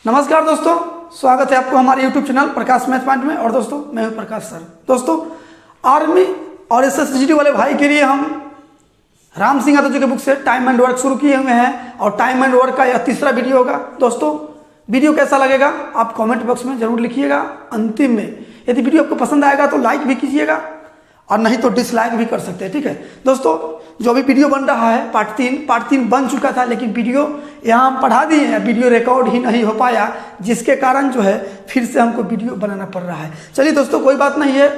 नमस्कार दोस्तों, स्वागत है आपको हमारे YouTube चैनल प्रकाश मैथ पॉइंट में। और दोस्तों मैं हूं प्रकाश सर। दोस्तों आर्मी और एसएसजी वाले भाई के लिए हम राम सिंह यादव जी के बुक से टाइम एंड वर्क शुरू किए हुए हैं और टाइम एंड वर्क का यह तीसरा वीडियो होगा। दोस्तों वीडियो कैसा लगेगा आप कमेंट बॉक्स में जरूर लिखिएगा। अंतिम में यदि वीडियो आपको पसंद आएगा तो लाइक भी कीजिएगा और नहीं तो डिसलाइक भी कर सकते हैं, ठीक है। दोस्तों जो भी वीडियो बन रहा है पार्ट तीन बन चुका था, लेकिन वीडियो यहाँ हम पढ़ा दिए हैं, वीडियो रिकॉर्ड ही नहीं हो पाया, जिसके कारण जो है फिर से हमको वीडियो बनाना पड़ रहा है। चलिए दोस्तों कोई बात नहीं है,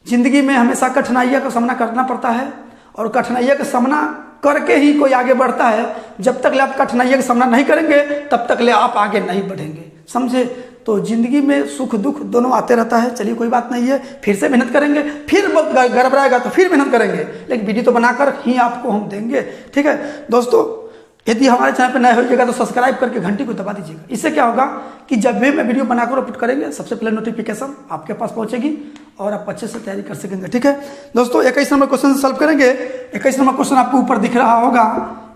जिंदगी में हमेशा कठिनाइयों का सामना करना पड़ता है और कठिनाइयों का सामना करके ही कोई आगे बढ़ता है। जब तक ले आप कठिनाइयों का सामना नहीं करेंगे तब तक ले आप आगे नहीं बढ़ेंगे, समझे। तो जिंदगी में सुख दुख दोनों आते रहता है। चलिए कोई बात नहीं है, फिर से मेहनत करेंगे, फिर गड़बड़ाएगा तो फिर मेहनत करेंगे, लेकिन वीडियो तो बनाकर ही आपको हम देंगे, ठीक है। दोस्तों यदि हमारे चैनल पर नए होइएगा तो सब्सक्राइब करके घंटी को दबा दीजिएगा। इससे क्या होगा कि जब भी मैं वीडियो बनाकर अपलोड करेंगे सबसे पहले नोटिफिकेशन आपके पास पहुंचेगी और आप अच्छे से तैयारी कर सकेंगे, ठीक है। दोस्तों 21 नंबर क्वेश्चन सॉल्व करेंगे। 21 नंबर क्वेश्चन आपको ऊपर दिख रहा होगा।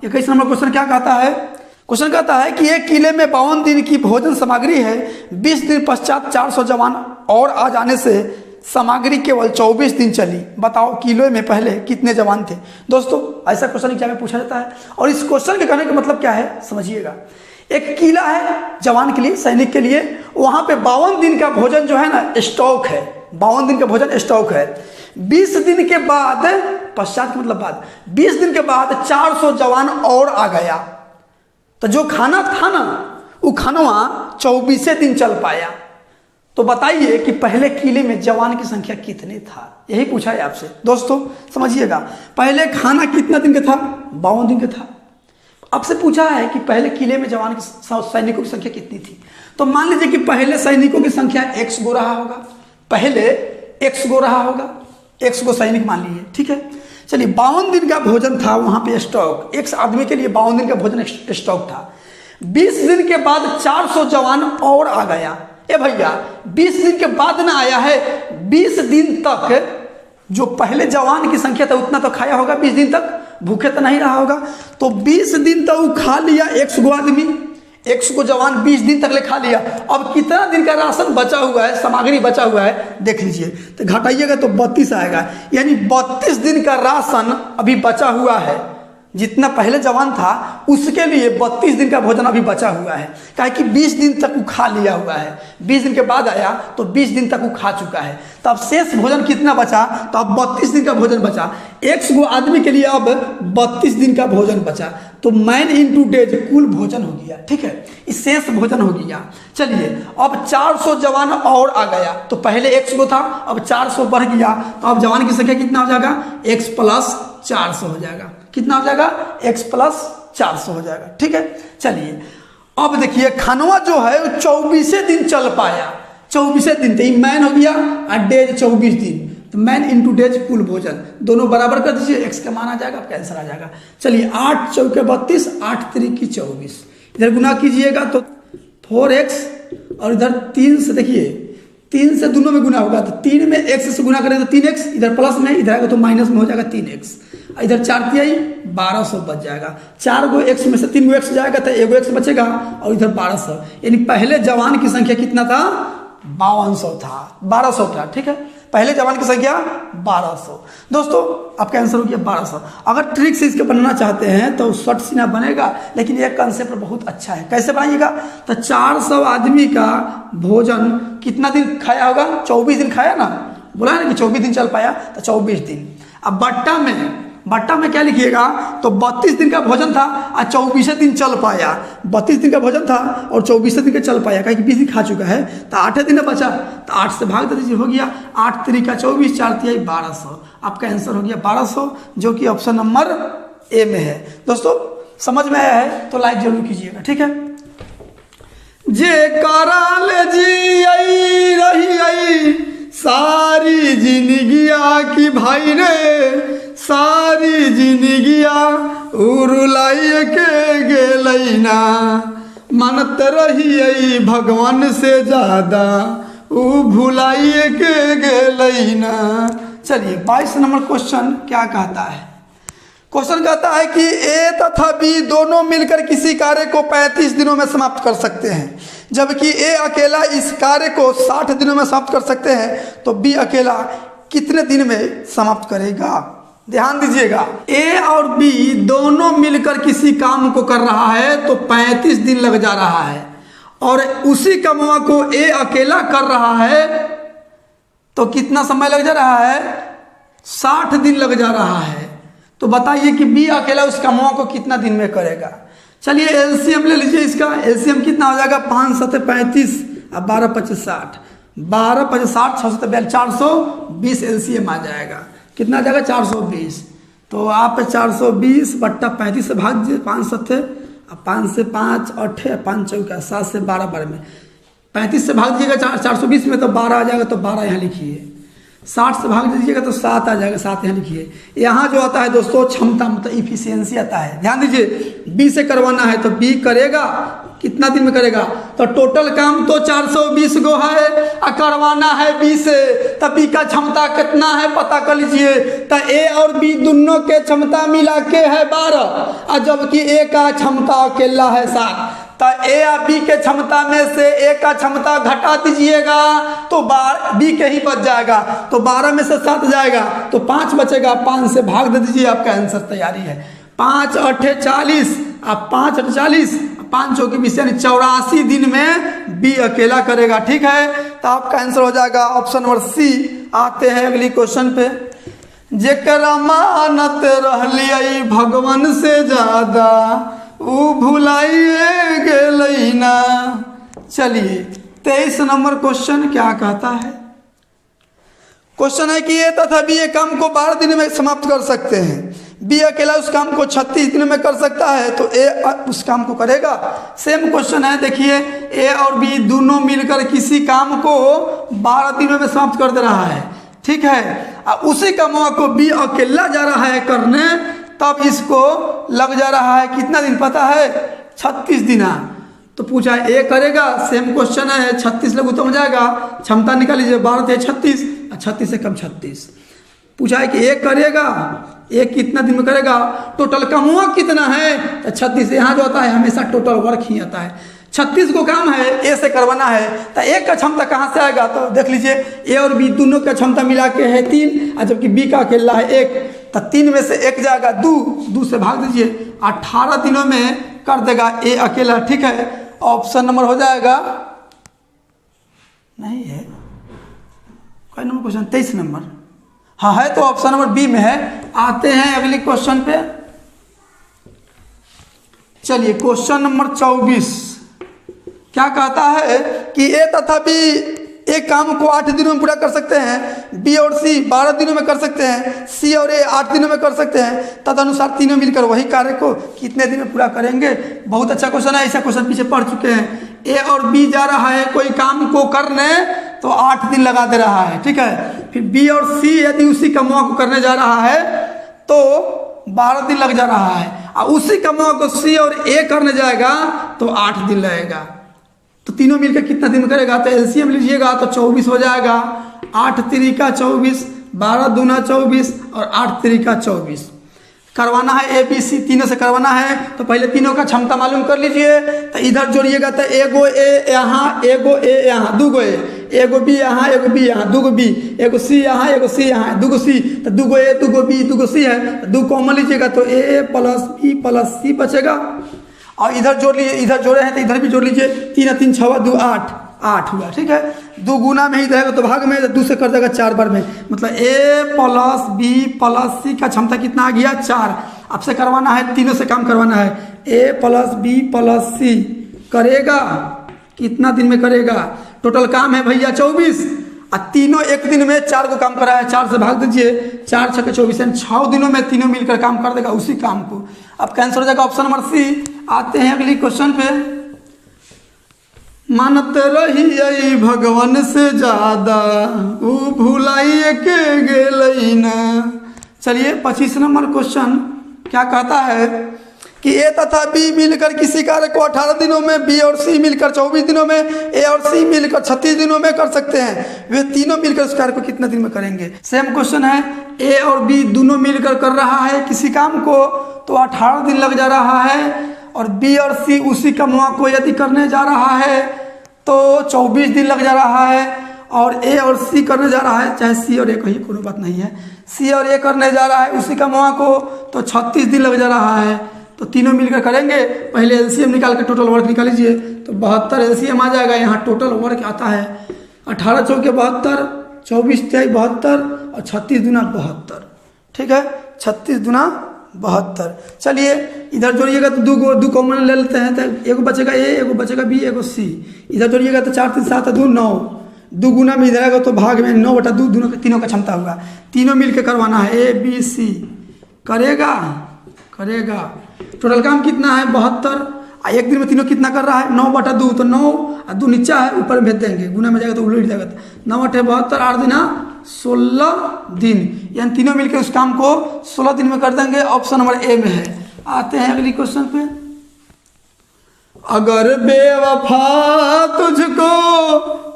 21 नंबर क्वेश्चन क्या कहता है? क्वेश्चन कहता है कि एक किले में 52 दिन की भोजन सामग्री है, 20 दिन पश्चात 400 जवान और आ जाने से सामग्री केवल 24 दिन चली। बताओ किलो में पहले कितने जवान थे। दोस्तों ऐसा क्वेश्चन एग्जाम में पूछा जाता है और इस क्वेश्चन के कहने का मतलब क्या है समझिएगा। एक किला है जवान के लिए, सैनिक के लिए, वहां पे 52 दिन का भोजन जो है ना स्टॉक है, 52 दिन का भोजन स्टॉक है। 20 दिन के बाद, पश्चात का मतलब बाद, 20 दिन के बाद 400 जवान और आ गया, तो जो खाना था ना वो खाना 24 दिन चल पाया। तो बताइए कि पहले किले में जवान की संख्या कितने था, यही पूछा है आपसे। दोस्तों समझिएगा, पहले खाना कितना दिन का था? 52 दिन का था। आपसे पूछा है कि पहले किले में जवान की सैनिकों की संख्या कितनी थी। तो मान लीजिए कि पहले सैनिकों की संख्या x गो रहा होगा, पहले x गो रहा होगा, x गो सैनिक मान लीजिए, ठीक है। चलिए 52 दिन का भोजन था वहां पे स्टॉक, एक आदमी के लिए 52 दिन का भोजन स्टॉक था। 20 दिन के बाद 400 जवान और आ गया। ए भैया 20 दिन के बाद ना आया है, 20 दिन तक जो पहले जवान की संख्या था उतना तो खाया होगा, 20 दिन तक भूखे तो नहीं रहा होगा। तो 20 दिन तक वो खा लिया, 100 गो आदमी, 100 को जवान 20 दिन तक ले खा लिया। अब कितना दिन का राशन बचा हुआ है, सामग्री बचा हुआ है देख लीजिए, तो घटाइएगा तो 32 आएगा, यानी 32 दिन का राशन अभी बचा हुआ है। जितना पहले जवान था उसके लिए 32 दिन का भोजन अभी बचा हुआ है, काहे कि 20 दिन तक वो खा लिया हुआ है। 20 दिन के बाद आया तो 20 दिन तक वो खा चुका है। तो अब शेष भोजन कितना बचा? तो अब 32 दिन का भोजन बचा। 100 गो आदमी के लिए अब 32 दिन का भोजन बचा। तो मैन इंटू डेज कुल भोजन हो गया, ठीक है, इस शेष भोजन हो गया। चलिए अब 400 जवान और आ गया, तो पहले 100 गो था, अब 400 बढ़ गया, तो अब जवान की संख्या कितना हो जाएगा? x + 400 हो जाएगा। कितना हो जाएगा? x + 400 हो जाएगा, ठीक है। चलिए अब देखिए खानवा जो है वो 24 दिन चल पाया, 24 दिन, तो मैन हो गया और डेज 24 दिन, तो मैन इंटू डेज कुल भोजन दोनों बराबर कर दीजिए, x का मान आ जाएगा, आपका आंसर आ जाएगा। चलिए 8 चौके 32, 8 त्रिक 24, इधर गुना कीजिएगा तो 4x और इधर 3 से, देखिए 3 से दोनों में गुना होगा, तो 3 में x से गुना करें तो 3x, इधर प्लस में, इधर आएगा तो माइनस में हो जाएगा 3x, इधर 4 तिहाई 1200 बच जाएगा। 4 गो x में से 3 गो x जाएगा तो 1 गो x बचेगा और इधर 1200, यानी पहले जवान की संख्या कितना था? 5200 था, 1200 था, ठीक है। पहले जवान की संख्या 1200। दोस्तों आपका आंसर हो गया 1200। अगर ट्रिक से इसके बनाना चाहते हैं तो शॉर्ट सीना बनेगा, लेकिन यह कंसेप्ट बहुत अच्छा है। कैसे बनाइएगा? तो 400 आदमी का भोजन कितना दिन खाया होगा? 24 दिन खाया ना, बोला ना कि 24 दिन चल पाया, तो 24 दिन। अब बट्टा में क्या लिखिएगा? तो 32 दिन का भोजन था और 24 दिन चल पाया। 32 दिन का भोजन था और 24 दिन का चल पाया, कहीं 20 दिन खा चुका है, तो 8 दिन बचा, तो 8 से भाग दे दीजिए, हो गया 8 त्रिक 24, 4 तिहाई 1200। आपका आंसर हो गया 1200, जो कि ऑप्शन नंबर ए में है। दोस्तों समझ में आया है तो लाइक जरूर कीजिएगा, ठीक है। जे कराल जी आई रही आई सारी जिंदगिया की भाई रे, सारी जिंदगिया उरुलाई के गेलैना, मानत रही भगवान से ज्यादा उ भुलाई के गेलैना। चलिए 22 नंबर क्वेश्चन क्या कहता है? क्वेश्चन कहता है कि ए तथा बी दोनों मिलकर किसी कार्य को 35 दिनों में समाप्त कर सकते हैं, जबकि ए अकेला इस कार्य को 60 दिनों में समाप्त कर सकते हैं, तो बी अकेला कितने दिन में समाप्त करेगा? ध्यान दीजिएगा, ए और बी दोनों मिलकर किसी काम को कर रहा है तो 35 दिन लग जा रहा है, और उसी कामवा को ए अकेला कर रहा है तो कितना समय लग जा रहा है? 60 दिन लग जा रहा है। तो बताइए कि बी अकेला उस कामवा को कितना दिन में करेगा? चलिए एलसीएम ले लीजिए, इसका एलसीएम कितना हो जाएगा? 5 7 35 और 12 25 60, 12 25 60, 6 7 420 एलसीएम आ जाएगा। कितना आ जाएगा? 420। तो आप 420 बट्टा 35 से भाग दीजिए, 5 7 5 से 5 8 5 चौका 7 से 12 12 में 35 से भाग दीजिएगा 420 में तो 12 आ जाएगा, तो 12 यहाँ लिखिए। 60 से भाग दीजिएगा तो 7 आ जाएगा, 7 यहाँ लिखिए। यहाँ जो आता है दोस्तों क्षमता, मतलब इफिशियंसी आता है। ध्यान दीजिए, बी से करवाना है तो बी करेगा कितना दिन में करेगा? तो टोटल काम तो 420 गो है और करवाना है बी से, तब बी का क्षमता कितना है पता कर लीजिए। तो ए और बी दोनों के क्षमता मिला के है 12, और जबकि ए का क्षमता अकेला है 7। तो ए या बी के क्षमता में से ए का क्षमता घटा दीजिएगा तो बी के ही बच जाएगा, तो 12 में से 7 जाएगा तो 5 बचेगा, 5 से भाग दे दीजिए, आपका आंसर तैयारी है। 5 8 40 और 5 8 40, 5 चौकी 20 यानी 84 दिन में बी अकेला करेगा। ठीक है, तो आपका आंसर हो जाएगा ऑप्शन नंबर सी। आते हैं अगली क्वेश्चन पे। जेकरा मानत रहलिए भगवान से ज्यादा ऊ भुलाइए गेलई ना। चलिए 23 नंबर क्वेश्चन क्या कहता है? क्वेश्चन है कि ए तथा बी एक काम को 12 दिन में समाप्त कर सकते हैं, बी अकेला उस काम को 36 दिन में कर सकता है, तो ए उस काम को करेगा। सेम क्वेश्चन है, देखिए ए और बी दोनों मिलकर किसी काम को 12 दिनों में समाप्त कर दे रहा है। ठीक है, उसी कामवा को बी अकेला जा रहा है करने, तब इसको लग जा रहा है कितना दिन पता है? 36 दिन। तो पूछा है ए करेगा, सेम क्वेश्चन है, 36 लघु तो हो जाएगा, क्षमता निकाल लीजिए, 12 थे 36, 36 से कम 36। पूछा है कि ए करेगा, ए कितना दिन में करेगा? टोटल कामवा कितना है? तो 36। यहाँ जो आता है हमेशा टोटल वर्क ही आता है। 36 को काम है ए से करवाना है, तो ए का क्षमता कहाँ से आएगा? तो देख लीजिए, ए और बी दोनों का क्षमता मिला के है 3, और जबकि बी का अकेला है 1, तो 3 में से 1 जाएगा 2 से भाग दीजिए, 18 दिनों में कर देगा ए अकेला। ठीक है, ऑप्शन नंबर हो जाएगा, नहीं है कोई नंबर क्वेश्चन 23 नंबर, हाँ है, तो ऑप्शन नंबर बी में है। आते हैं अगले क्वेश्चन पे। चलिए क्वेश्चन नंबर 24 क्या कहता है कि ए तथा बी एक काम को 8 दिनों में पूरा कर सकते हैं, बी और सी 12 दिनों में कर सकते हैं, सी और ए 8 दिनों में कर सकते हैं, तदनुसार तीनों मिलकर वही कार्य को कितने दिन में पूरा करेंगे? बहुत अच्छा क्वेश्चन है, ऐसा क्वेश्चन पीछे पढ़ चुके हैं। ए और बी जा रहा है कोई काम को करने तो 8 दिन लगा दे रहा है। ठीक है, फिर बी और सी यदि उसी कामवा को करने जा रहा है तो 12 दिन लग जा रहा है, और उसी कामवा को सी और ए करने जाएगा तो 8 दिन लगेगा। तो तीनों मिलकर कितना दिन में करेगा? तो एलसीएम लीजिएगा तो 24 हो जाएगा। 8 तिरिका 24, 12 दूना 24 और 8 तिरिका 24। करवाना है ए बी सी तीनों से करवाना है, तो पहले तीनों का क्षमता मालूम कर लीजिए। तो इधर जोड़िएगा तो एगो ए यहाँ, एगो ए यहाँ, 2 गो ए, एगो बी यहाँ, एगो बी यहाँ, 2 गो बी, एगो सी यहाँ, एगो सी यहाँ, 2 गो सी, तो 2 गो ए, 2 गो बी, 2 गो सी है, 2 कॉमन लीजिएगा तो ए प्लस बी प्लस सी बचेगा। और इधर जोड़ लीजिए, इधर जोड़े हैं तो इधर भी जोड़ लीजिए, 3 3 6 2 8 8 हुआ। ठीक है, 2 गुना में ही रहेगा तो भाग में 2 से कर देगा 4 बार में, मतलब ए प्लस बी प्लस सी का क्षमता कितना आ गया? 4। आपसे करवाना है, तीनों से काम करवाना है, ए प्लस बी प्लस सी करेगा कितना दिन में करेगा? टोटल काम है भैया 24, और तीनों एक दिन में 4 को काम करा है, 4 से भाग दीजिए, 4 6 24 यानी 6 दिनों में तीनों मिलकर काम कर देगा उसी काम को। अब कैंसिल हो जाएगा ऑप्शन नंबर सी। आते हैं अगली क्वेश्चन पे। मानत रही भगवान से ज्यादा ऊ भुलाइए के गेलई ना। चलिए 25 नंबर क्वेश्चन क्या कहता है कि ए तथा बी मिलकर किसी कार्य को 18 दिनों में, बी और सी मिलकर 24 दिनों में, ए और सी मिलकर 36 दिनों में कर सकते हैं, वे तीनों मिलकर उस कार्य को कितने दिन में करेंगे। सेम क्वेश्चन है, ए और बी दोनों मिलकर कर रहा है किसी काम को तो 18 दिन लग जा रहा है, और बी और सी उसी कामवा को यदि करने जा रहा है तो 24 दिन लग जा रहा है, और ए और सी करने जा रहा है, चाहे सी और ए कहिए कोई बात नहीं है, सी और ए करने जा रहा है उसी कामवा को तो 36 दिन लग जा रहा है। तो तीनों मिलकर करेंगे। पहले एलसीएम निकाल के टोटल वर्क निकाल लीजिए, तो 72 एलसीएम आ जाएगा। यहाँ टोटल वर्क आता है 18 चौके 72, 24 तिहाई 72 और 36 दूना 72। ठीक है, 36 दूना 72। चलिए इधर जोड़िएगा तो दो कॉमन ले लेते हैं, तो एगो बचेगा ए, एगो बचेगा बी, एगो सी। इधर जोड़िएगा तो 4 3 7 2 9, 2 गुना में इधर आएगा तो भाग में 9/2 दोनों तीनों का क्षमता होगा। तीनों मिलकर करवाना है, ए बी सी करेगा। टोटल काम कितना है 72, एक दिन में तीनों कितना कर रहा है 9/2, तो 9 और 2 नीचा है, ऊपर में भेज देंगे, गुना में जाएगा तो उलट जाएगा। 9/72 8 दिन 16 दिन, यानी तीनों मिलकर उस काम को 16 दिन में कर देंगे। ऑप्शन नंबर ए में है। आते हैं अगली क्वेश्चन पे। अगर बेवफा तुझको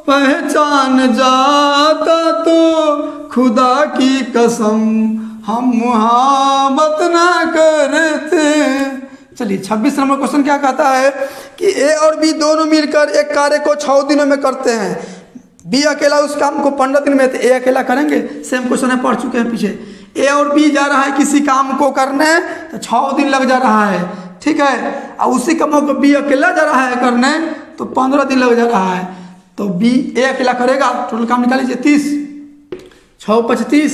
पहचान जाता तो खुदा की कसम हम मुहाबत ना करते। चलिए 26 नंबर क्वेश्चन क्या कहता है कि ए और बी दोनों मिलकर एक कार्य को 6 दिनों में करते हैं। बी अकेला उस काम को 15 दिन में, तो ए अकेला करेंगे। सेम क्वेश्चन है, पढ़ चुके हैं पीछे। ए और बी जा रहा है किसी काम को करने तो 6 दिन लग जा रहा है। ठीक है, और उसी काम को बी अकेला जा रहा है करने तो 15 दिन लग जा रहा है। तो बी ए अकेला करेगा, टोटल काम निकाल लीजिए 30, 6 35,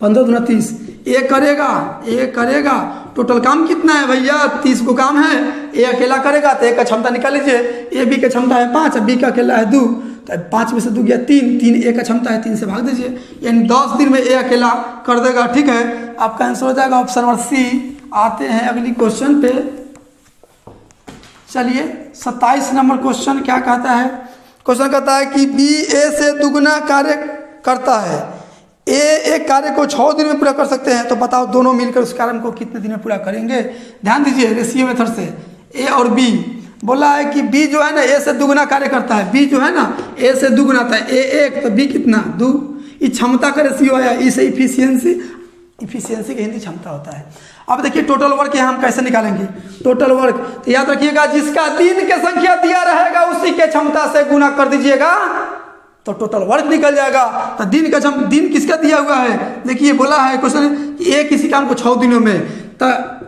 15 दूना 30। ए करेगा, टोटल काम कितना है भैया 30 को काम है। ए अकेला करेगा तो ए का क्षमता निकाल लीजिए। ए बी का क्षमता है 5, बी का अकेला है 2, तो 5 में से 2 गया 3 ए का क्षमता है 3 से भाग दीजिए, यानी 10 दिन में ए अकेला कर देगा। ठीक है, आपका आंसर हो जाएगा ऑप्शन नंबर सी। आते हैं अगली क्वेश्चन पे। चलिए 27 नंबर क्वेश्चन क्या कहता है। क्वेश्चन कहता है कि बी ए से दुगुना कार्य करता है, ए एक कार्य को 6 दिन में पूरा कर सकते हैं, तो बताओ दोनों मिलकर उस कार्य को कितने दिन में पूरा करेंगे। ध्यान दीजिए रेशियो मेथड से। ए और बी बोला है कि बी जो है ना ए से दुगुना कार्य करता है, बी जो है ना ए से दुगुना था, ए 1 तो बी कितना 2। इस क्षमता का रेशियो आया, इसे इफिशियंसी की हिंदी क्षमता होता है। अब देखिए टोटल वर्क यहाँ हम कैसे निकालेंगे। टोटल वर्क तो याद रखिएगा, जिसका दिन के संख्या दिया रहेगा उसी के क्षमता से गुना कर दीजिएगा तो टोटल वर्क निकल जाएगा। तो दिन किसका दिया हुआ है, देखिए बोला है क्वेश्चन कि एक किसी काम को 6 दिनों में, तो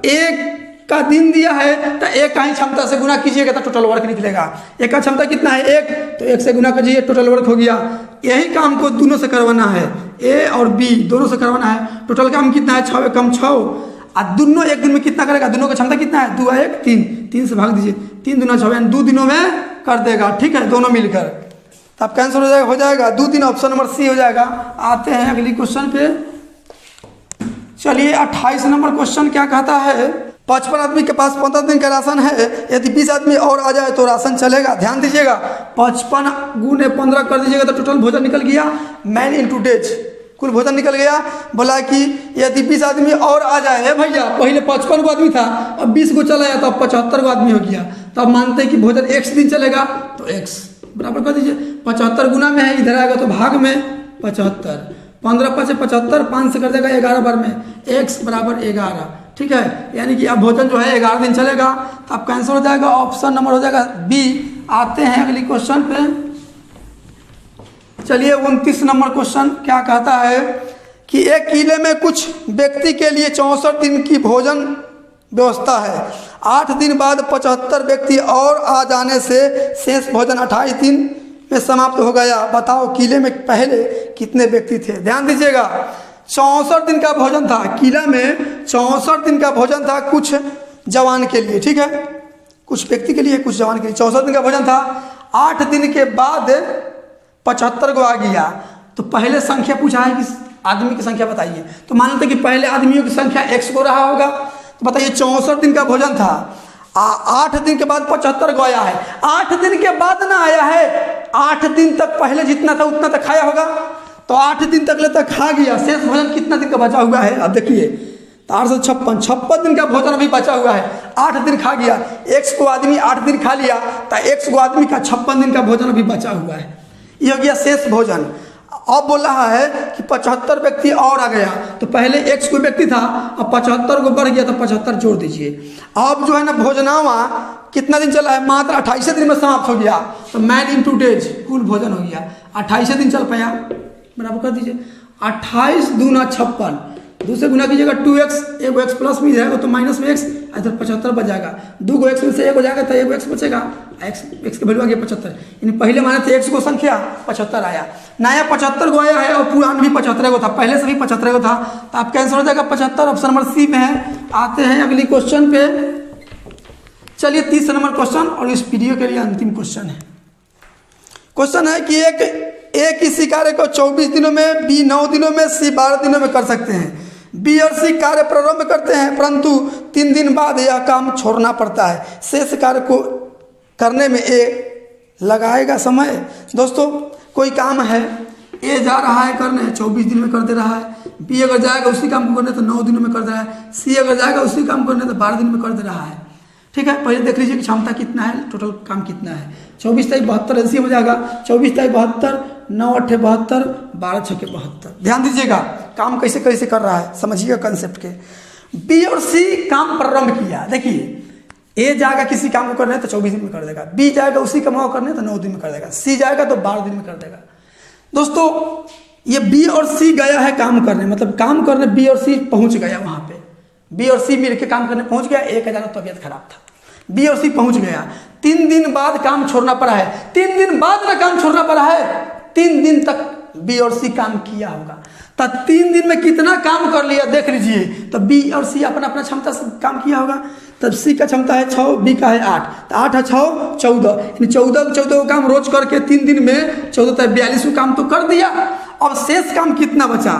एक का दिन दिया है तो एक का ही क्षमता से गुना कीजिएगा तो टोटल वर्क निकलेगा। एक का क्षमता कितना है 1, तो 1 से गुना कीजिए, टोटल वर्क हो गया। यही काम को दोनों से करवाना है, ए और बी दोनों से करवाना है। टोटल काम कितना है 6 कम 6, और दोनों एक दिन में कितना करेगा, दोनों का क्षमता कितना है 2 1 3 से भाग दीजिए, 3 दूना 6, यानी 2 दिनों में कर देगा। ठीक है, दोनों मिलकर, तो आप कैंसिल हो जाएगा 2 दिन, ऑप्शन नंबर सी हो जाएगा। आते हैं अगली क्वेश्चन पे। चलिए 28 नंबर क्वेश्चन क्या कहता है। 55 आदमी के पास 15 दिन का राशन है, यदि 20 आदमी और आ जाए तो राशन चलेगा। ध्यान दीजिएगा, 55 गुने 15 कर दीजिएगा तो टोटल भोजन निकल गया, मैन इंटू डेज, कुल भोजन निकल गया। बोला कि यदि 20 आदमी और आ जाए, है भैया पहले 55 आदमी था, अब 20 को चला जाता, अब 75 आदमी हो गया, तब मानते हैं कि भोजन x दिन चलेगा, तो x बराबर कर दीजिए। 75 गुना में है, इधर आएगा तो भाग में 75, 15 5 75, 5 से कर देगा 11 बार में, x बराबर 11। ठीक है, यानी कि अब भोजन जो है 11 दिन चलेगा, तो अब कैंसिल हो जाएगा, ऑप्शन नंबर हो जाएगा बी। आते हैं अगली क्वेश्चन पे। चलिए 29 नंबर क्वेश्चन क्या कहता है कि एक किले में कुछ व्यक्ति के लिए 64 दिन की भोजन व्यवस्था है। 8 दिन बाद 75 व्यक्ति और आ जाने से शेष भोजन 28 दिन में समाप्त हो गया। बताओ किले में पहले कितने व्यक्ति थे। ध्यान दीजिएगा, 64 दिन का भोजन था किला में, 64 दिन का भोजन था कुछ जवान के लिए। ठीक है, कुछ व्यक्ति के लिए, कुछ जवान के लिए 64 दिन का भोजन था। 8 दिन के बाद 75 को आ गया, तो पहले संख्या पूछा है कि आदमी की संख्या बताइए, तो मान लेते कि पहले आदमियों की संख्या x को रहा होगा। तो बताइए 64 दिन का भोजन था, 8 दिन के बाद 75 को आया है। 8 दिन के बाद ना आया है, 8 दिन तक पहले जितना था उतना तक खाया होगा, तो 8 दिन तक ले तक खा गया। शेष भोजन कितना दिन का बचा हुआ है, अब देखिए तो 8 से 56 दिन का भोजन अभी बचा हुआ है। 8 दिन खा गया, एक्स को आदमी 8 दिन खा लिया, तो एक्स को आदमी का 56 दिन का भोजन अभी बचा हुआ है। ये हो गया शेष भोजन। अब बोल रहा है कि 75 व्यक्ति और आ गया, तो पहले एक्स कोई व्यक्ति था, अब 75 को बढ़ गया, तो 75 जोड़ दीजिए। अब जो है ना भोजनावा कितना दिन चला है, मात्र 28 दिन में समाप्त हो गया। तो मैन इन 2 डेज कुल भोजन हो गया 28 दिन चल पाया, बराबर कर दीजिए 28 दूना 56, 2 से गुना कीजिएगा 2x, एक एक्स प्लस में जाएगा तो माइनस में एक्स, इधर 75 बच जाएगा, 2 एक्स में से 1 हो जाएगा तो 1 एक्स बचेगा, एक्स का वैल्यू आ गया 75। यानी पहले माने थे एक्स को संख्या 75 आया, नया 75 को आया है और पुराना भी 75 को था, पहले से भी 75 को था, तो आप कैंसिल हो जाएगा 75। ऑप्शन नंबर सी में है। आते हैं अगली क्वेश्चन पे। चलिए 30 नंबर क्वेश्चन और इस वीडियो के लिए अंतिम क्वेश्चन है। क्वेश्चन है कि एक इसी कार्य को 24 दिनों में, बी 9 दिनों में, सी 12 दिनों में कर सकते हैं। बी और सी कार्य प्रारंभ करते हैं परंतु 3 दिन बाद यह काम छोड़ना पड़ता है। शेष कार्य को करने में ए लगाएगा समय। दोस्तों कोई काम है, ए जा रहा है करने 24 दिन में कर दे रहा है, बी अगर जाएगा उसी काम को करने तो 9 दिनों में कर दे रहा है, सी अगर जाएगा उसी काम को करने तो 12 दिन में कर दे रहा है। ठीक है, पहले देख लीजिए कि क्षमता कितना है, टोटल काम कितना है। 24 तारीख 72 ऐसे हो जाएगा, 24 तारीख 72, 9 8 72, 12 6 72। ध्यान दीजिएगा काम कैसे कैसे कर रहा है, समझिएगा कंसेप्ट के। बी और सी काम प्रारंभ किया, देखिए ए जाएगा किसी काम को करने तो 24 दिन में कर देगा, बी जाएगा उसी काम को करने तो 9 दिन में कर देगा, सी जाएगा तो 12 दिन में कर देगा। दोस्तों ये बी और सी गया है काम करने, मतलब काम करने बी और सी पहुंच गया, वहां पे बी और सी मिलकर काम करने पहुंच गया। एक का तबीयत खराब था, बी और सी पहुंच गया, 3 दिन बाद काम छोड़ना पड़ा है। 3 दिन बाद ना काम छोड़ना पड़ा है, 3 दिन तक बी और सी काम किया होगा, तो 3 दिन में कितना काम कर लिया देख लीजिए। तो बी और सी अपना अपना क्षमता से काम किया होगा। तब सी का क्षमता है 6, बी का है 8, तो 8 है 6 14, यानी 14 को काम रोज करके 3 दिन में 14 तक 42 को काम तो कर दिया। अब शेष काम कितना बचा,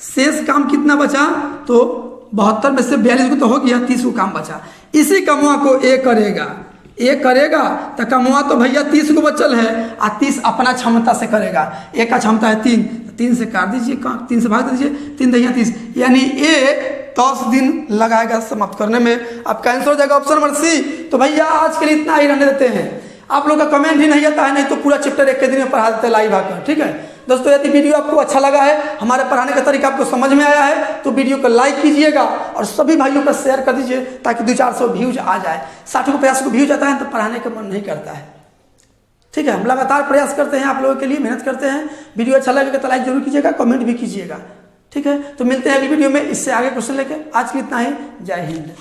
शेष काम कितना बचा, तो 72 में से 42 को तो हो गया, 30 को काम बचा। इसी कमुआ को ए करेगा तो कमुआ तो भैया 30 को बचल है, और 30 अपना क्षमता से करेगा। ए का क्षमता है 3 से काट दीजिए, 3 से भाग दीजिए, 3 दहिया 30, यानी ए 10 दिन लगाएगा समाप्त करने में। अब कैंसिल हो जाएगा ऑप्शन नंबर सी। तो भैया आज के लिए इतना ही रहने देते हैं। आप लोग का कमेंट ही नहीं आता है, नहीं तो पूरा चैप्टर एक के दिन में पढ़ा देते हैं लाइव आकर। ठीक है दोस्तों, यदि वीडियो आपको अच्छा लगा है, हमारे पढ़ाने का तरीका आपको समझ में आया है, तो वीडियो को लाइक कीजिएगा और सभी भाइयों को शेयर कर दीजिए ताकि 200-400 व्यूज आ जाए। 60 को 50 को व्यूज आता है तो पढ़ाने का मन नहीं करता है। ठीक है, हम लगातार प्रयास करते हैं, आप लोगों के लिए मेहनत करते हैं। वीडियो अच्छा लगेगा तो लाइक जरूर कीजिएगा, कमेंट भी कीजिएगा। ठीक है, तो मिलते हैं अगली वीडियो में इससे आगे क्वेश्चन लेकर। आज के लिए इतना ही, जय हिंद।